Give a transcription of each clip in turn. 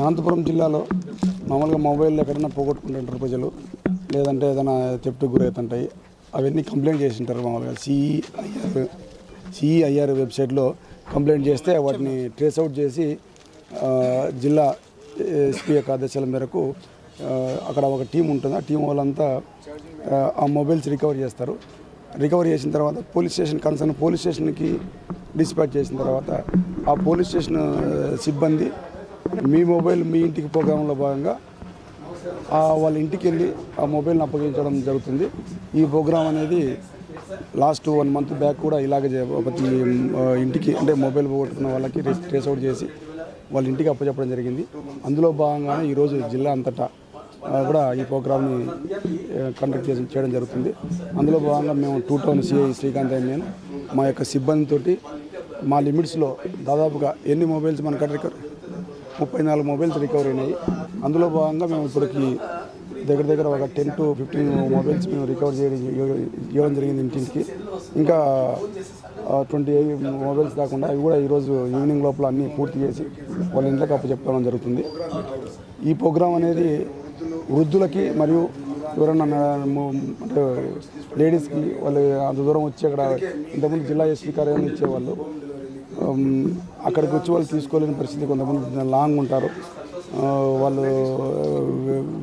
అనంతపురం జిల్లాలో మామూలుగా మొబైల్ ఎక్కడైనా పోగొట్టుకుంటుంటారు ప్రజలు, లేదంటే ఏదైనా థెఫ్ట్ గురవుతుంటాయి. అవన్నీ కంప్లైంట్ చేసింటారు. మామూలుగా సిఈఐఆర్ వెబ్సైట్లో కంప్లైంట్ చేస్తే వాటిని ట్రేస్ అవుట్ చేసి జిల్లా ఎస్పీ యొక్క ఆదేశాల మేరకు అక్కడ ఒక టీం ఉంటుంది. ఆ టీం వాళ్ళంతా ఆ మొబైల్స్ రికవర్ చేస్తారు. రికవర్ చేసిన తర్వాత కన్సర్న్ పోలీస్ స్టేషన్కి డిస్పాచ్ చేసిన తర్వాత ఆ పోలీస్ స్టేషన్ సిబ్బంది మీ మొబైల్ మీ ఇంటికి ప్రోగ్రాంలో భాగంగా వాళ్ళ ఇంటికి వెళ్ళి ఆ మొబైల్ని అప్పగించడం జరుగుతుంది. ఈ ప్రోగ్రాం అనేది లాస్ట్ 1 month బ్యాక్ కూడా ఇలాగే ప్రతి ఇంటికి అంటే మొబైల్ పోగొట్టుకున్న వాళ్ళకి ట్రేస్ అవుట్ చేసి వాళ్ళ ఇంటికి అప్పచెప్పడం జరిగింది. అందులో భాగంగానే ఈరోజు జిల్లా అంతటా కూడా ఈ ప్రోగ్రామ్ని కండక్ట్ చేయడం జరుగుతుంది. అందులో భాగంగా మేము 2 టౌన్ సిఐ శ్రీకాంత్ అని నేను మా యొక్క సిబ్బందితోటి మా లిమిట్స్లో దాదాపుగా ఎన్ని మొబైల్స్ మన 34 మొబైల్స్ రికవర్ అయినాయి. అందులో భాగంగా మేము ఇప్పటికి దగ్గర ఒక 10 to 15 మొబైల్స్ మేము రికవర్ ఇవ్వడం జరిగింది ఇంటింటికి. ఇంకా 28 మొబైల్స్ కాకుండా అవి కూడా ఈరోజు ఈవినింగ్ లోపల అన్నీ పూర్తి చేసి వాళ్ళ ఇంట్లోకి అప్పచెప్పడం జరుగుతుంది. ఈ ప్రోగ్రాం అనేది వృద్ధులకి మరియు ఎవరన్నా అంటే లేడీస్కి వాళ్ళు అంత దూరం వచ్చి అక్కడ ఇంతకుముందు జిల్లా ఎస్పీ కార్యాలయం ఇచ్చేవాళ్ళు, అక్కడికి వచ్చి వాళ్ళు తీసుకోలేని పరిస్థితి. కొంతమంది లాంగ్ ఉంటారు, వాళ్ళు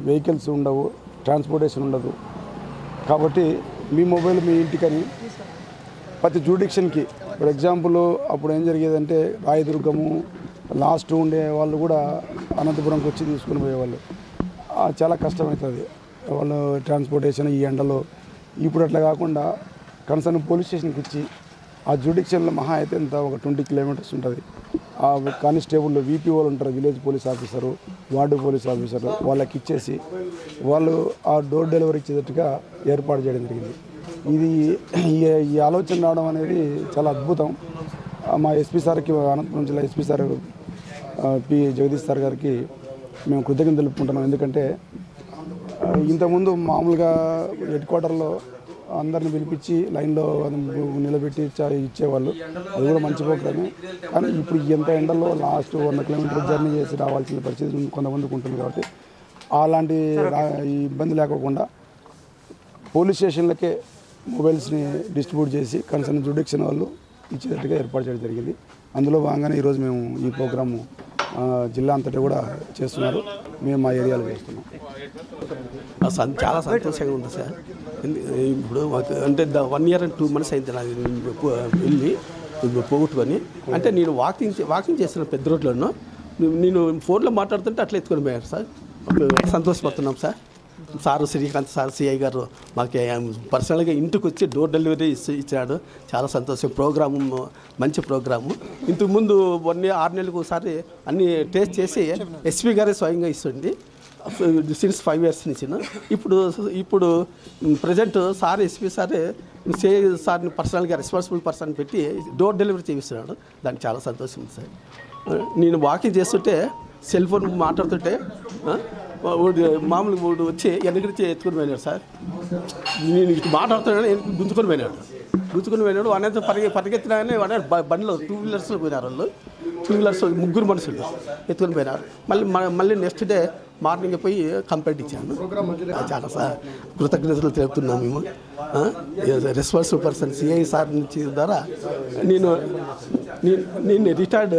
వెహికల్స్ ఉండవు, ట్రాన్స్పోర్టేషన్ ఉండదు. కాబట్టి మీ మొబైల్ మీ ఇంటికని ప్రతి జ్యూడిక్షన్కి ఫర్ ఎగ్జాంపుల్ అప్పుడు ఏం జరిగేదంటే రాయదుర్గము లాస్ట్ ఉండే వాళ్ళు కూడా అనంతపురంకి వచ్చి తీసుకుని పోయేవాళ్ళు. చాలా కష్టమవుతుంది వాళ్ళు ట్రాన్స్పోర్టేషన్ ఈ ఎండలో. ఇప్పుడు అట్లా కాకుండా కన్సర్న్ పోలీస్ స్టేషన్కి ఇచ్చి ఆ జ్యూడిక్షన్లో మహా అయితే ఎంత ఒక 20 kilometers ఉంటుంది. ఆ కానిస్టేబుల్ వీపీఓలు ఉంటారు, village police officer, ward police officer, వాళ్ళకి ఇచ్చేసి వాళ్ళు ఆ డోర్ డెలివరీ ఇచ్చేటట్టుగా ఏర్పాటు చేయడం జరిగింది. ఇది ఈ ఆలోచన రావడం అనేది చాలా అద్భుతం. మా ఎస్పీ సార్కి, అనంతపురం జిల్లా SP sir P Jagadish sir గారికి మేము కృతజ్ఞతలు తెలుపుకుంటున్నాం. ఎందుకంటే ఇంతకుముందు మామూలుగా హెడ్ క్వార్టర్లో అందరిని పిలిపించి లైన్లో నిలబెట్టి ఇచ్చేవాళ్ళు, అది కూడా మంచి ప్రోగ్రామే. కానీ ఇప్పుడు ఎంత ఎండల్లో లాస్ట్ 100 kilometers జర్నీ చేసి రావాల్సిన పరిస్థితి కొంతమందికి ఉంటుంది. కాబట్టి అలాంటి ఇబ్బంది లేకోకుండా పోలీస్ స్టేషన్లకే మొబైల్స్ని డిస్ట్రిబ్యూట్ చేసి కన్సర్న్ జ్యూడిక్షన్ వాళ్ళు ఇచ్చేటట్టుగా ఏర్పాటు చేయడం జరిగింది. అందులో భాగంగానే ఈరోజు మేము ఈ ప్రోగ్రాము జిల్లా అంతటా కూడా చేస్తున్నారు, మేము మా ఏరియాలో చేస్తున్నాం. చాలా సంతోషంగా ఉంది సార్. ఇప్పుడు అంటే 1 year and 2 months అయింది నాకు వెళ్ళి పోగొట్టుకొని. అంటే నేను వాకింగ్ చేసిన పెద్ద రోడ్లను నేను ఫోన్లో మాట్లాడుతుంటే అట్లా ఎత్తుకొని పోయారు సార్. సంతోషపడుతున్నాం సార్. శ్రీకాంత్ సార్ సిఐ గారు మాకు పర్సనల్గా ఇంటికి వచ్చి డోర్ డెలివరీ ఇచ్చాడు. చాలా సంతోషం. ప్రోగ్రాము మంచి ప్రోగ్రాము. ఇంతకుముందు 6 నెలలకు ఒకసారి అన్నీ టేస్ట్ చేసి ఎస్పీ గారే స్వయంగా ఇస్తుంది since 5 years నుంచి. ఇప్పుడు ప్రజెంట్ సార్ ఎస్పీ సారే సార్ని పర్సనల్గా రెస్పాన్సిబుల్ పర్సన్ పెట్టి డోర్ డెలివరీ చేయిస్తున్నాడు. దానికి చాలా సంతోషం ఉంది సార్. నేను వాకింగ్ చేస్తుంటే సెల్ ఫోన్ మాట్లాడుతుంటే మామూలుగా వచ్చి వెనకరించి ఎత్తుకొని పోయినాడు సార్. నేను ఇటు మాట్లాడుతున్నాను, గుంజుకొని పోయినాడు. అనేది పరిగెత్తినాగానే బండిలో 2 wheelers పోయినారు. వాళ్ళు 2 wheelers 3 మనుషులు ఎత్తుకొని పోయినారు. మళ్ళీ నెక్స్ట్ డే మార్నింగ్ పోయి కంప్లైంట్ ఇచ్చాను. చాలా సార్ కృతజ్ఞతలు తెలుపుతున్నాం మేము. రెస్పాన్సిబుల్ పర్సన్ సిఐ సార్ నుంచి ద్వారా నేను రిటైర్డ్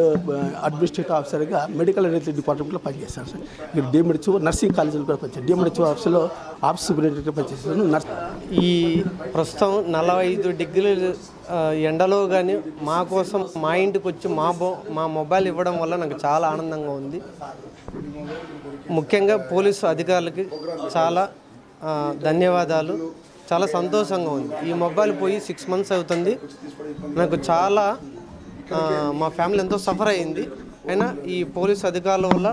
అడ్మినిస్ట్రేటివ్ ఆఫీసర్గా మెడికల్ అండ్ డిపార్ట్మెంట్లో పనిచేస్తాను సార్. ఇక్కడ డిఎంహెచ్ఓ నర్సింగ్ కాలేజీలో కూడా పనిచేస్తాను. డిఎంహెచ్ఓ ఆఫీస్లో ఆఫీస్ సూపరింటెండెంట్గా పనిచేస్తాను. ఈ ప్రస్తుతం 45 degrees ఎండలో కానీ మా కోసం మా ఇంటికి వచ్చి మా మొబైల్ ఇవ్వడం వల్ల నాకు చాలా ఆనందంగా ఉంది. ముఖ్యంగా పోలీసు అధికారులకి చాలా ధన్యవాదాలు. చాలా సంతోషంగా ఉంది. ఈ మొబైల్ పోయి 6 months అవుతుంది. నాకు చాలా మా ఫ్యామిలీ ఎంతో సఫర్ అయింది. అయినా ఈ పోలీసు అధికారుల వల్ల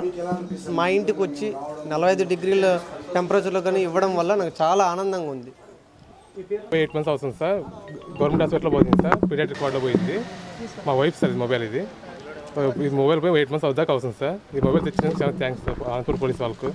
మా ఇంటికి వచ్చి 45 degrees టెంపరేచర్లో కానీ ఇవ్వడం వల్ల నాకు చాలా ఆనందంగా ఉంది. 8 months అవుతుంది సార్. గవర్నమెంట్ హాస్పిటల్లో పోయింది సార్, పీడియాట్రిక్ వార్డులో పోయింది. మా వైఫ్ సార్ మొబైల్ ఇది మొబైల్ పోయి 8 months అవుదాకా అవుతుంది సార్. ఈ మొబైల్ తెచ్చినందుకు చాలా థ్యాంక్స్ సార్ అనంతపురం పోలీస్ వాళ్ళకు.